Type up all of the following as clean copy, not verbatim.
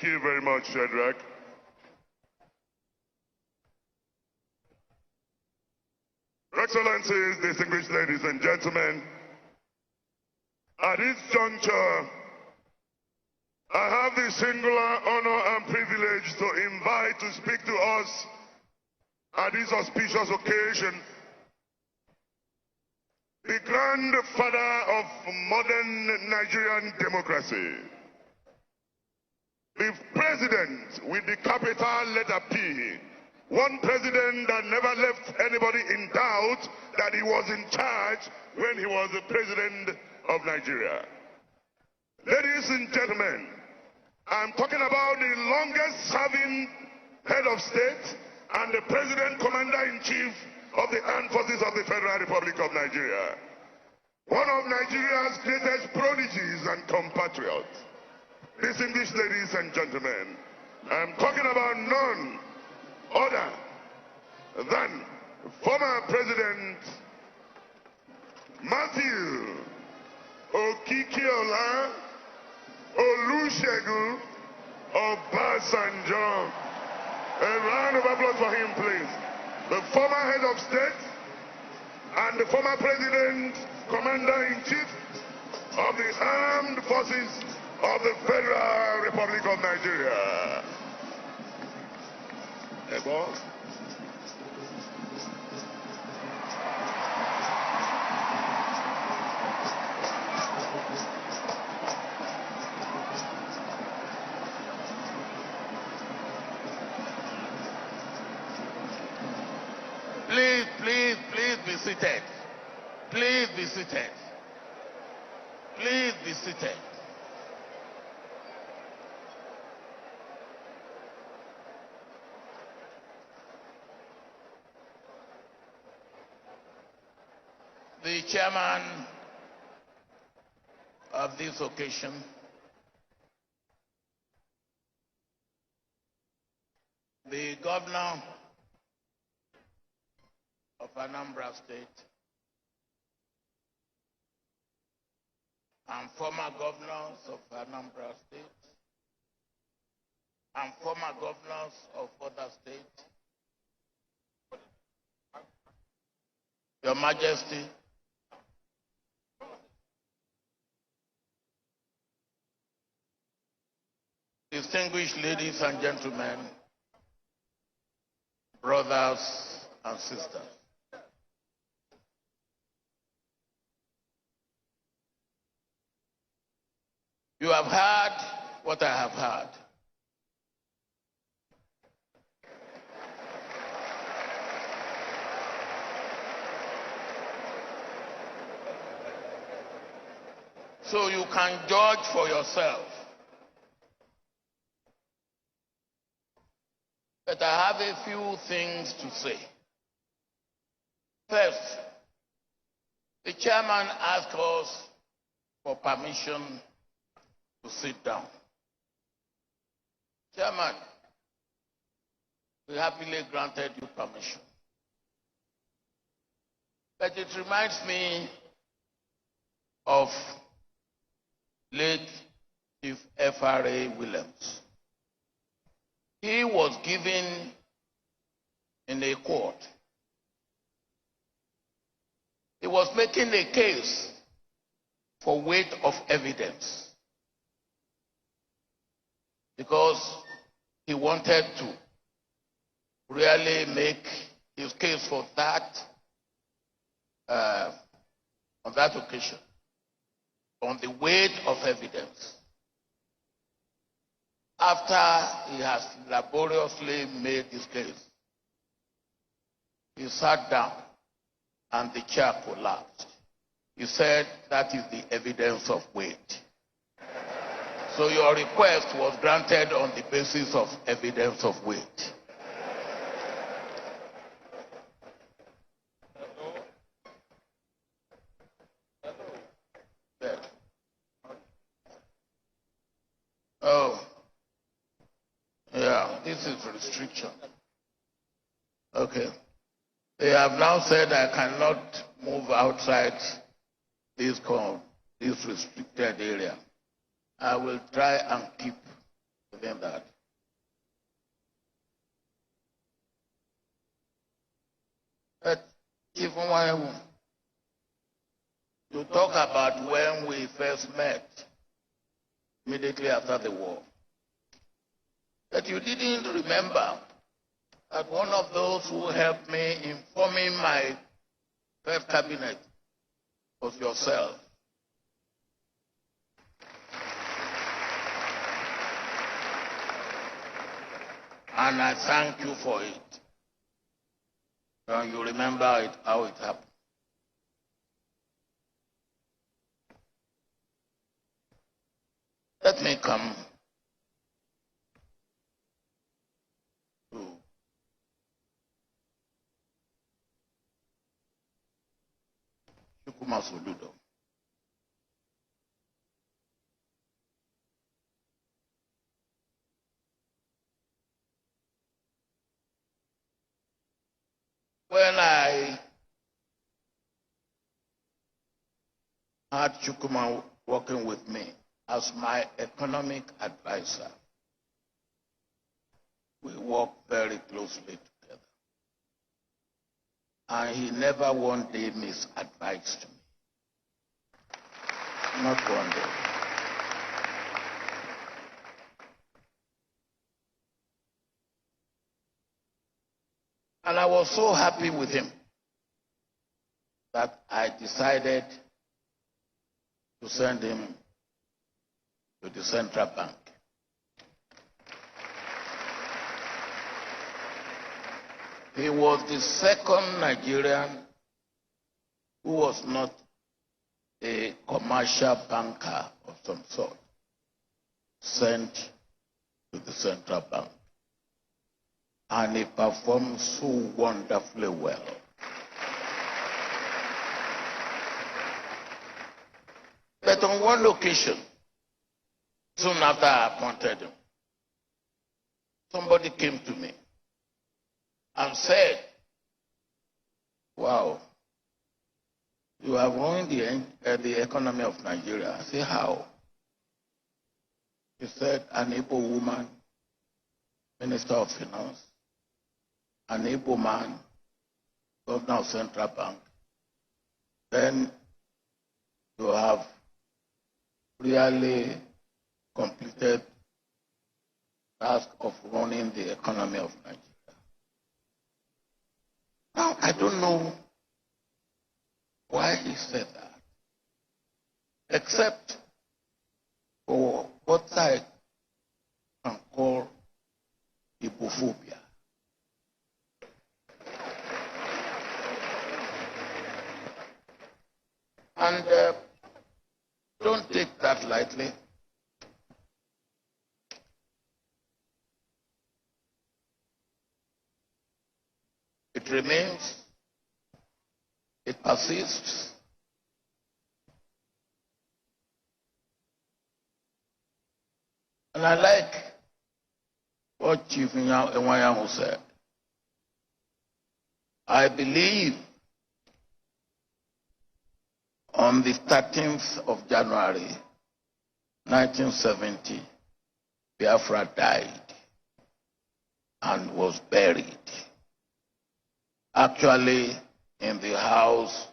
you very much, Shadrach. Your Excellencies, distinguished ladies and gentlemen, at this juncture, I have the singular honor and privilege to invite to speak to us at this auspicious occasion the grandfather of modern Nigerian democracy, the president with the capital letter P, one president that never left anybody in doubt that he was in charge when he was the president of Nigeria. Ladies and gentlemen, I'm talking about the longest serving head of state and the president commander-in-chief of the armed forces of the Federal Republic of Nigeria. One of Nigeria's greatest prodigies and compatriots. Distinguished ladies and gentlemen, I'm talking about none other than former President Matthew Okikiola Olusegun Obasanjo. A round of applause for him, please. The former head of state and the former president, commander-in-chief of the armed forces of the Federal Republic of Nigeria. Please be seated. Please be seated. Please be seated. The chairman of this occasion, the governor of Anambra State, and former governors of Anambra State, and former governors of other states, Your Majesty, distinguished ladies and gentlemen, brothers and sisters. You have heard what I have heard. So you can judge for yourself. But I have a few things to say. First, the chairman asked us for permission to sit down. Chairman, we happily granted you permission. But it reminds me of late Chief F.R.A. Williams. He was given in a court. He was making a case for weight of evidence because he wanted to really make his case for that on that occasion, on the weight of evidence. After he has laboriously made his case, he sat down and the chair collapsed. He said, that is the evidence of weight. So your request was granted on the basis of evidence of weight. Oh, yeah, this is restriction. Okay. They have now said I cannot move outside this restricted area. I will try and keep within that. But even when you talk about when we first met, immediately after the war, that you didn't remember that one of those who helped me in forming my first cabinet was yourself. And I thank you for it. And you remember it, how it happened. Let me come to Chukwuma Soludo. When I had Chukwuma working with me as my economic advisor, we worked very closely together. And he never one day misadvised me. Not one day. And I was so happy with him that I decided to send him to the central bank. He was the second Nigerian who was not a commercial banker of some sort sent to the central bank. And he performed so wonderfully well. But on one occasion, soon after I appointed him, somebody came to me and said, "Wow, you have ruined the economy of Nigeria." I said, "How?" He said, "An Igbo woman, Minister of Finance, an Igbo man, Governor of Central Bank. Then you have really completed the task of running the economy of Nigeria." Now, I don't know why he said that, except for what I can call Igbophobia. And don't take that lightly. It remains, it persists. And I like what Chief Nwayamu said. I believe on the 13th of January, 1970, Biafra died and was buried, actually in the house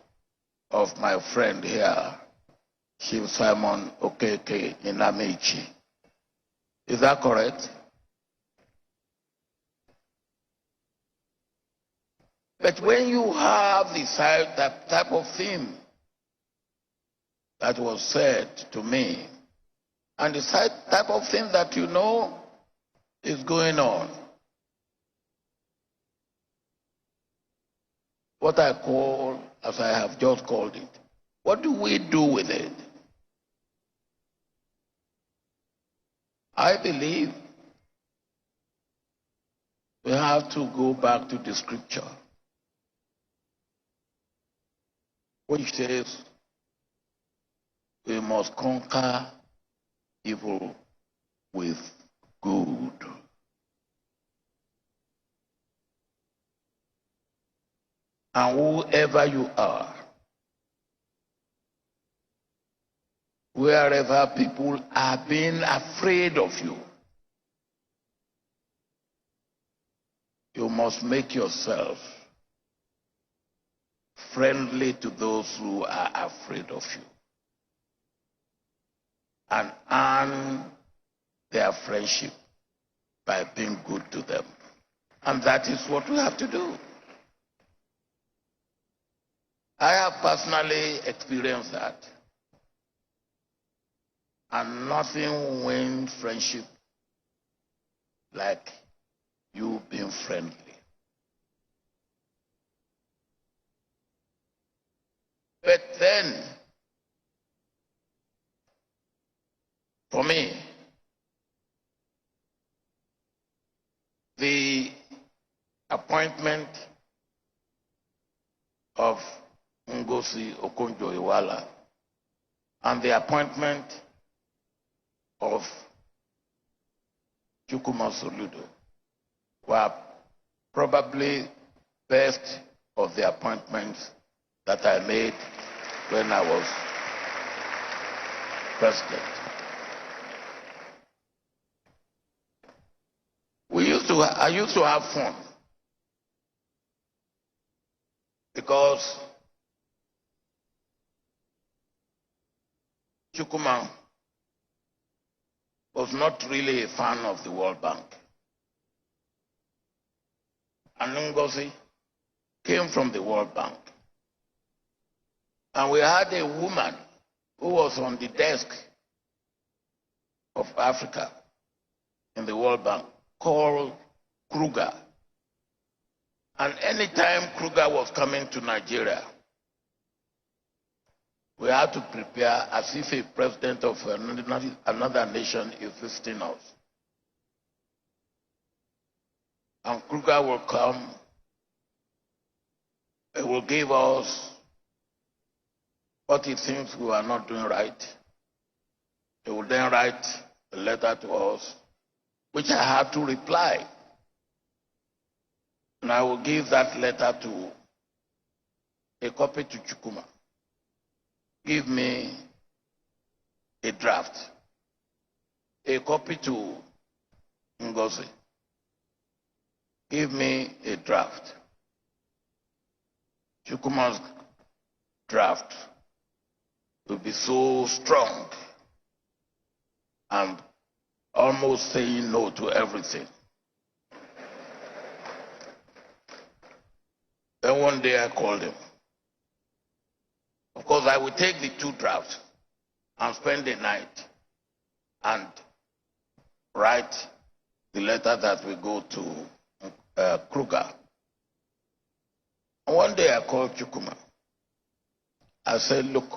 of my friend here, Chief Simon Okeke in Amici. Is that correct? But when you have that type of thing that was said to me, and the type of thing that you know is going on, what I call, as I have just called it, what do we do with it? I believe we have to go back to the scripture, which says we must conquer evil with good. And whoever you are, wherever people are being afraid of you, you must make yourself friendly to those who are afraid of you and earn their friendship by being good to them. And that is what we have to do. I have personally experienced that. And nothing wins friendship like you being friendly. But then, for me, the appointment of Ngozi Okonjo-Iweala and the appointment of Chukwuma Soludo were probably best of the appointments that I made when I was president. I used to have fun because Chukwuma was not really a fan of the World Bank. And Ngozi came from the World Bank. And we had a woman who was on the desk of Africa in the World Bank called Kruger. And anytime Kruger was coming to Nigeria, we had to prepare as if a president of another nation is visiting us. And Kruger will come, he will give us what he thinks we are not doing right. He will then write a letter to us, which I had to reply. And I will give that letter a copy to Chukwuma. Give me a draft. A copy to Ngozi. Give me a draft. Chukwuma's draft will be so strong and almost saying no to everything. Then one day I called him. Of course, I would take the two drafts and spend the night and write the letter that will go to Kruger. And one day I called Chukwuma. I said, look,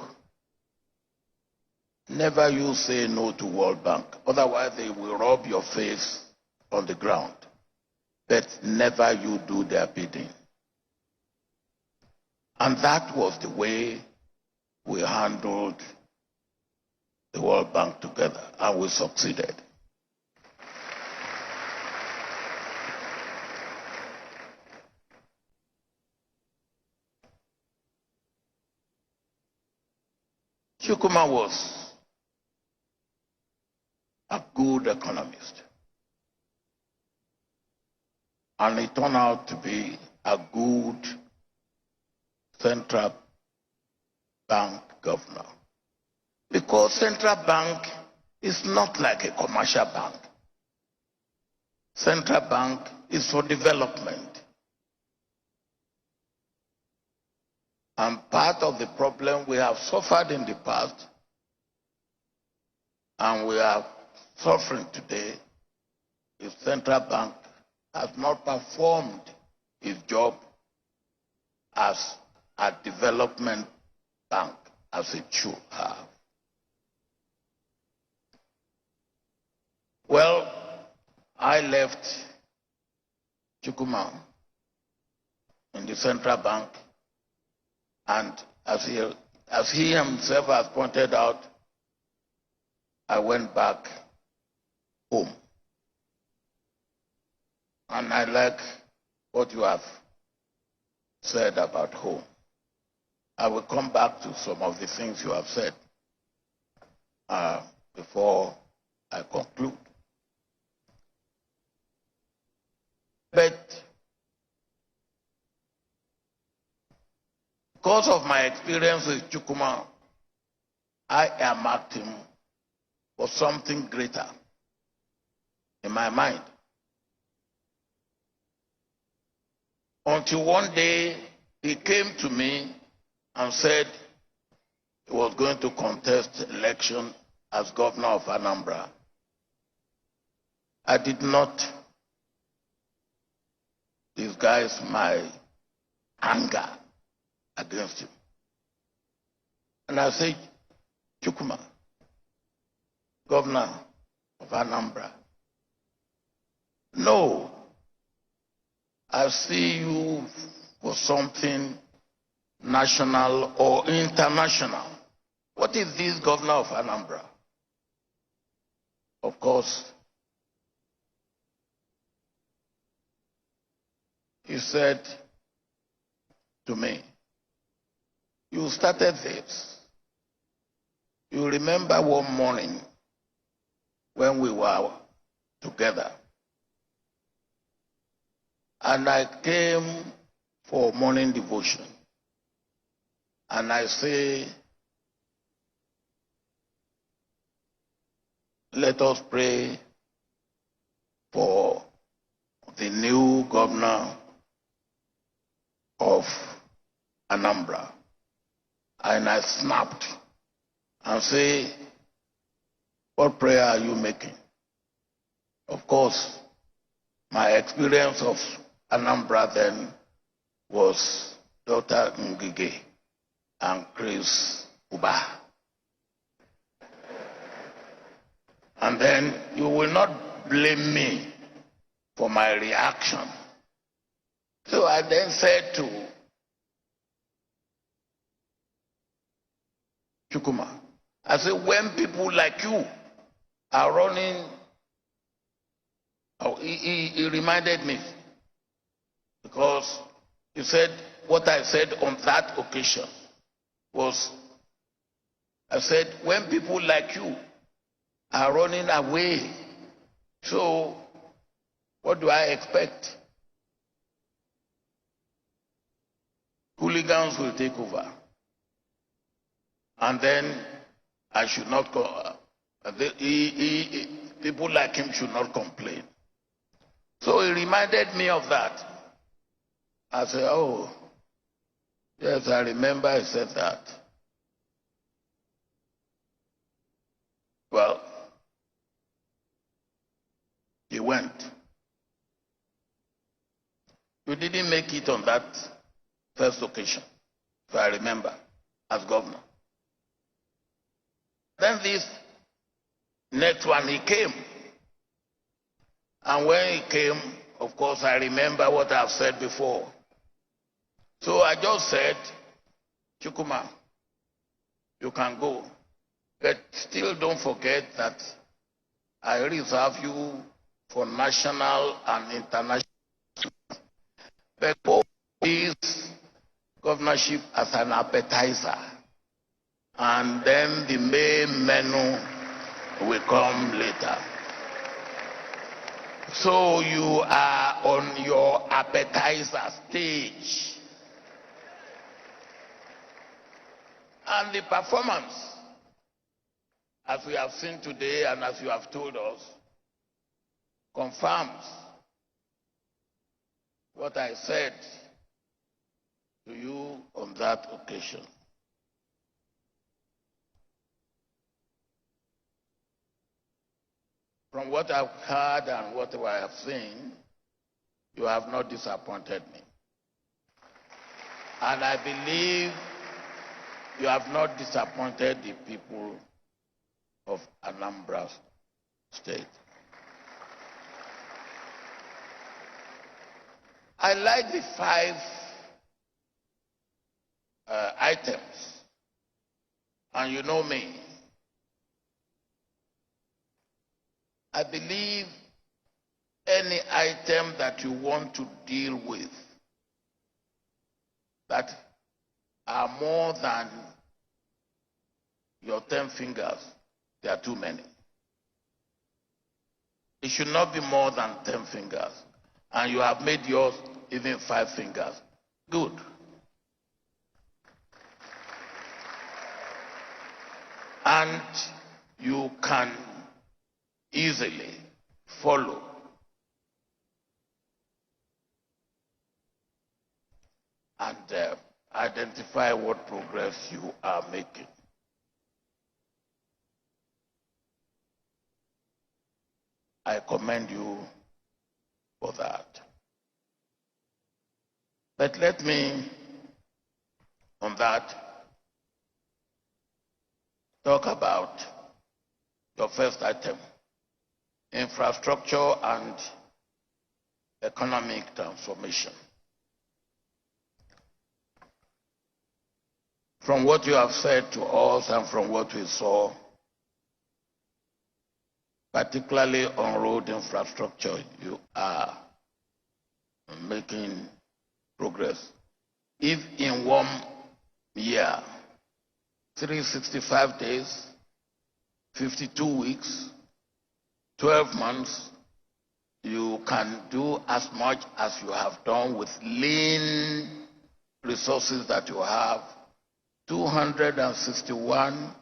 never you say no to World Bank. Otherwise, they will rub your face on the ground. But never you do their bidding. And that was the way we handled the World Bank together, and we succeeded. Chukwuma was a good economist, and he turned out to be a good central bank governor. Because central bank is not like a commercial bank. Central bank is for development. And part of the problem we have suffered in the past, and we are suffering today, is central bank has not performed its job as a development bank as it should have. Well, I left Chukwuma in the central bank, and as he himself has pointed out, I went back home. And I like what you have said about home. I will come back to some of the things you have said before I conclude. But Because of my experience with Chukuma, I am acting for something greater in my mind. Until one day, he came to me and said he was going to contest election as governor of Anambra. I did not disguise my anger against him. And I said, Chukuma, governor of Anambra, no, I see you for something national or international. What is this governor of Anambra? Of course, he said to me, you started this. You remember one morning when we were together, and I came for morning devotion, and I say, let us pray for the new governor of Anambra. And I snapped and say, what prayer are you making? Of course, my experience of Anambra then was Dr. Ngige and Chris Uba. And then you will not blame me for my reaction. So I then said to Chukuma, I said, when people like you are running, he reminded me, because he said, what I said on that occasion was, I said, when people like you are running away, so what do I expect? Hooligans will take over. And then I should not go. People like him should not complain. So he reminded me of that. I said, oh, yes, I remember he said that. Well, he went. You didn't make it on that first occasion, so I remember, as governor. Then this next one, he came. And when he came, of course, I remember what I've said before. So I just said, Chukuma, you can go. But still don't forget that I reserve you for national and international. But this governorship as an appetizer. And then the main menu will come later. So you are on your appetizer stage. And the performance, as we have seen today and as you have told us, confirms what I said to you on that occasion. From what I've heard and what I have seen, you have not disappointed me. And I believe you have not disappointed the people of Anambra State. I like the 5 items, and you know me. I believe any item that you want to deal with that are more than your 10 fingers, there are too many. It should not be more than 10 fingers. And you have made yours even 5 fingers. Good. And you can easily follow and identify what progress you are making. I commend you for that. But let me, on that, talk about your first item, infrastructure and economic transformation. From what you have said to us and from what we saw, particularly on road infrastructure, you are making progress. If in 1 year, 365 days, 52 weeks, 12 months, you can do as much as you have done with lean resources that you have, 261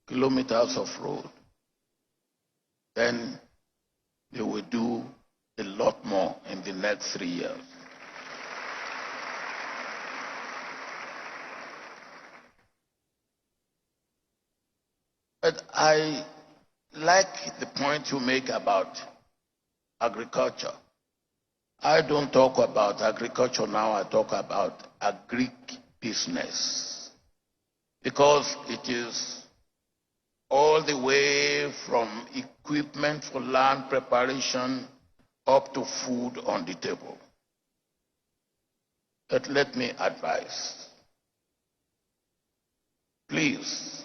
kilometers of road, then you will do a lot more in the next 3 years. But I like the point you make about agriculture. I don't talk about agriculture now, I talk about agribusiness. Because it is all the way from equipment for land preparation up to food on the table. But let me advise, please,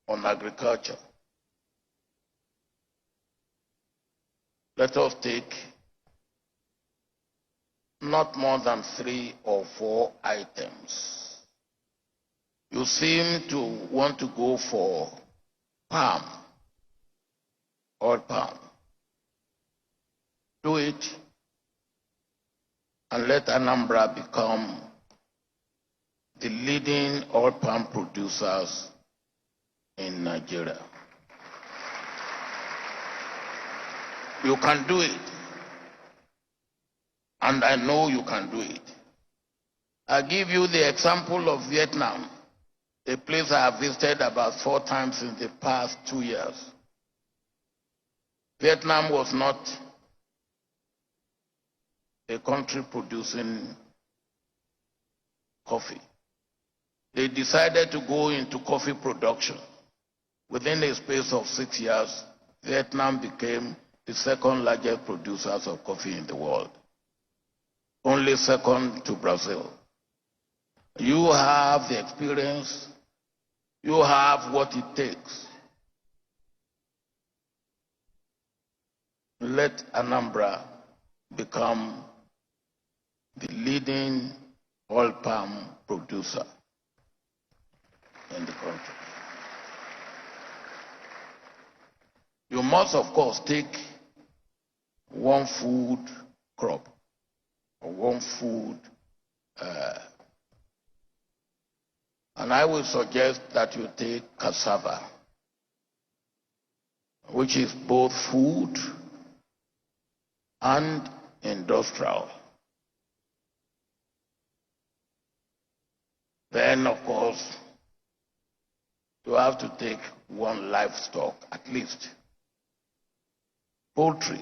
on agriculture, let us take not more than 3 or 4 items. You seem to want to go for palm, oil palm. Do it and let Anambra become the leading oil palm producers in Nigeria. You can do it. And I know you can do it. I give you the example of Vietnam, a place I have visited about 4 times in the past 2 years. Vietnam was not a country producing coffee. They decided to go into coffee production. Within a space of 6 years, Vietnam became the 2nd largest producers of coffee in the world, only second to Brazil. You have the experience, you have what it takes. Let Anambra become the leading oil palm producer in the country. You must, of course, take one food crop or one food, and I will suggest that you take cassava, which is both food and industrial. Then, of course, you have to take one livestock at least. Poultry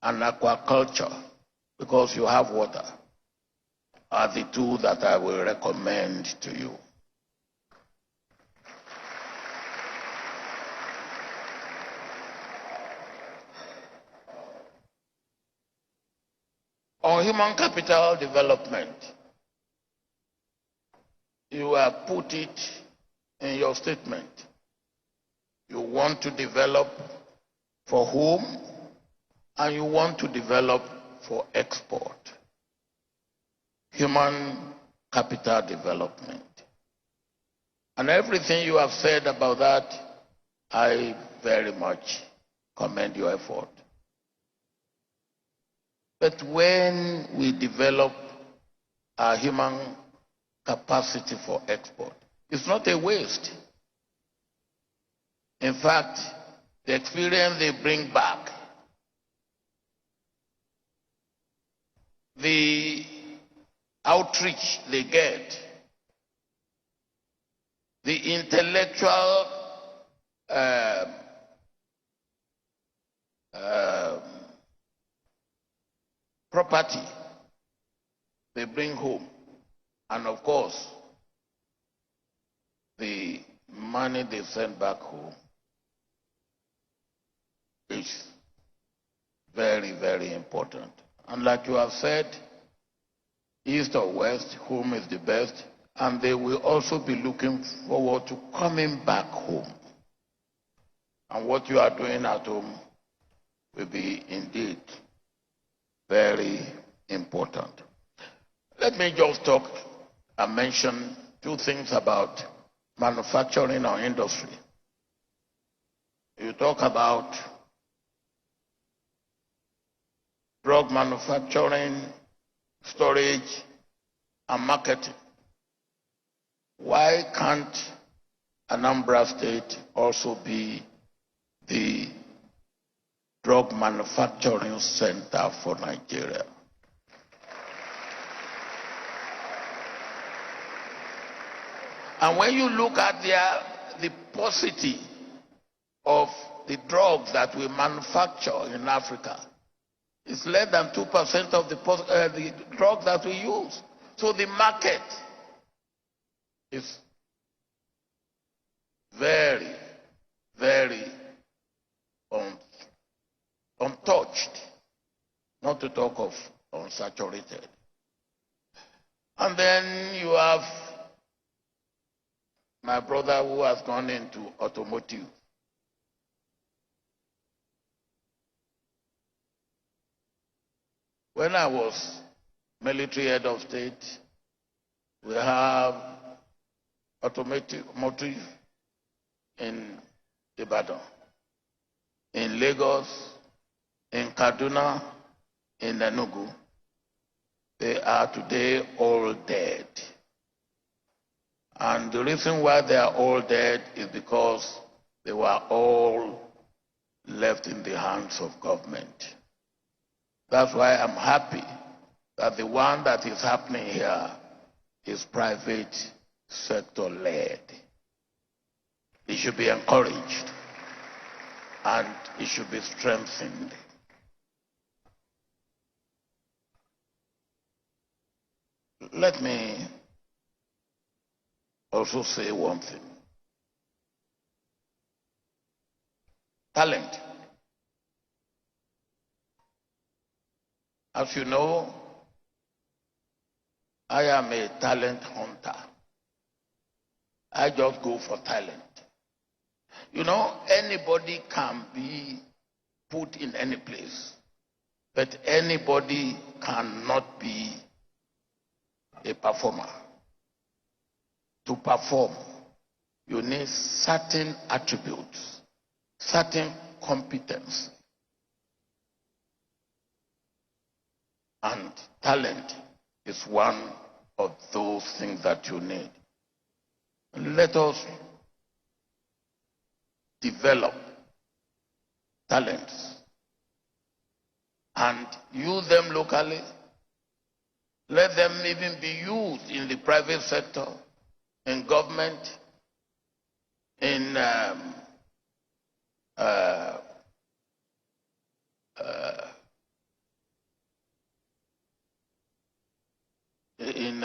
and aquaculture, because you have water, are the 2 that I will recommend to you. On human capital development, you have put it in your statement. You want to develop for home and you want to develop for export. Human capital development. And everything you have said about that, I very much commend your effort. But when we develop our human capacity for export, It's not a waste. In fact, the experience they bring back, the outreach they get, the intellectual property they bring home, and of course, the money they send back home is very, very important. And like you have said, east or west, home is the best, and they will also be looking forward to coming back home. And what you are doing at home will be indeed very important. Let me just talk and mention two things about manufacturing or industry. You talk about drug manufacturing, storage, and marketing. Why can't Anambra State also be the drug manufacturing center for Nigeria? And when you look at the paucity of the drugs that we manufacture in Africa, it's less than 2% of the drugs that we use. So the market is very, very untouched, not to talk of unsaturated. And then you have my brother who has gone into automotive. When I was military head of state, we have automotive in Ibadan, in Lagos, in Kaduna, in Enugu. They are today all dead. And the reason why they are all dead is because they were all left in the hands of government. That's why I'm happy that the one that is happening here is private sector led. It should be encouraged and it should be strengthened. Let me also say one thing. Talent. As you know, I am a talent hunter. I just go for talent. You know, anybody can be put in any place, but anybody cannot be a performer. To perform, you need certain attributes, certain competence. And talent is one of those things that you need. Let us develop talents and use them locally. Let them even be used in the private sector, in government, in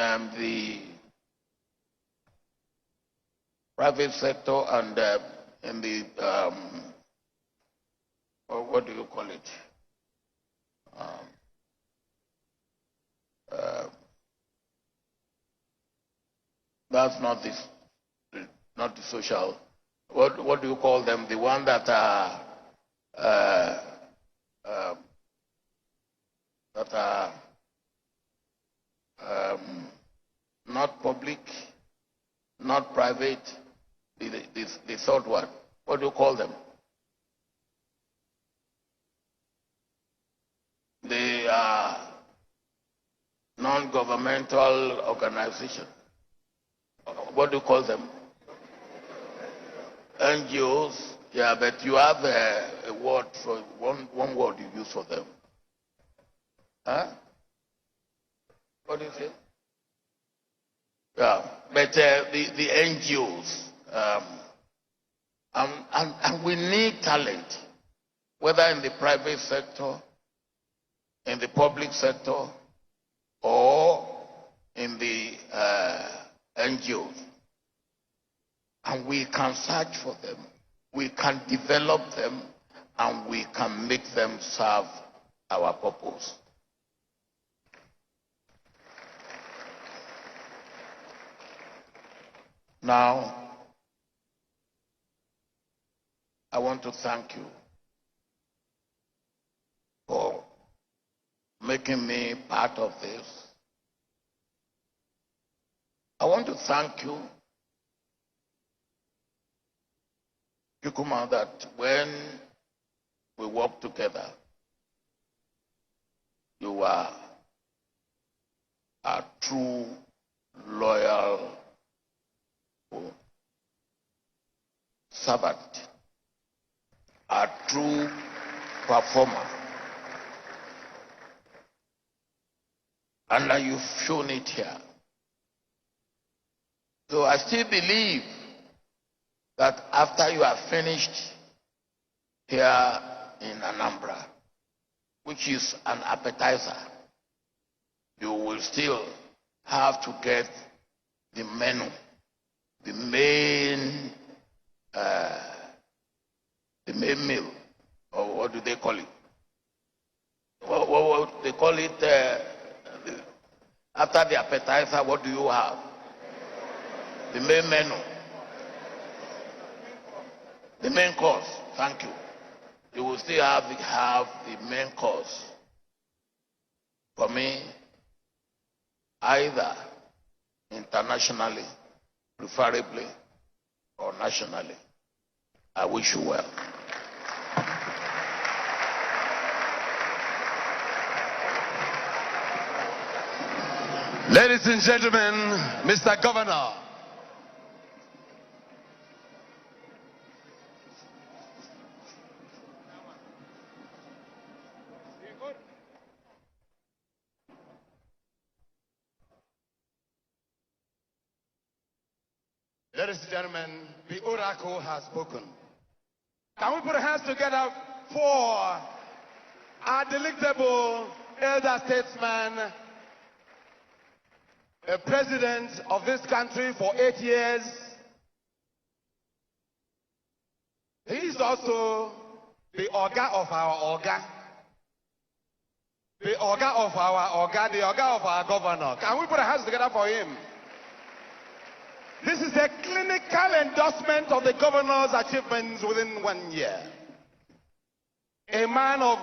the private sector and in the what do you call it? That's not the social. What do you call them? The one that are not public, not private. The third one. What do you call them? They are non-governmental organizations. what do you call them? NGOs. Yeah, but you have a word for one word you use for them. Huh? What do you say? Yeah, but the NGOs, and we need talent, whether in the private sector, in the public sector, or in the NGOs. And we can search for them, we can develop them, and we can make them serve our purpose. Now, I want to thank you for making me part of this. I want to thank you, Kikuma, that when we work together, you are a true, loyal servant, a true performer. And you've shown it here. So I still believe that after you are finished here in Anambra, which is an appetizer, you will still have to get the menu, the main meal, or what do they call it? What they call it? After the appetizer, what do you have? The main menu. The main course. Thank you. You will still have the main course. For me, either internationally, preferably, or nationally. I wish you well. Ladies and gentlemen, Mr. Governor. Ladies and gentlemen, the oracle has spoken. Can we put our hands together for our delectable elder statesman, a president of this country for 8 years. He is also the Oga of our Oga. The Oga of our Oga, the Oga of our governor. Can we put our hands together for him? This is a clinical endorsement of the governor's achievements within 1 year. A man of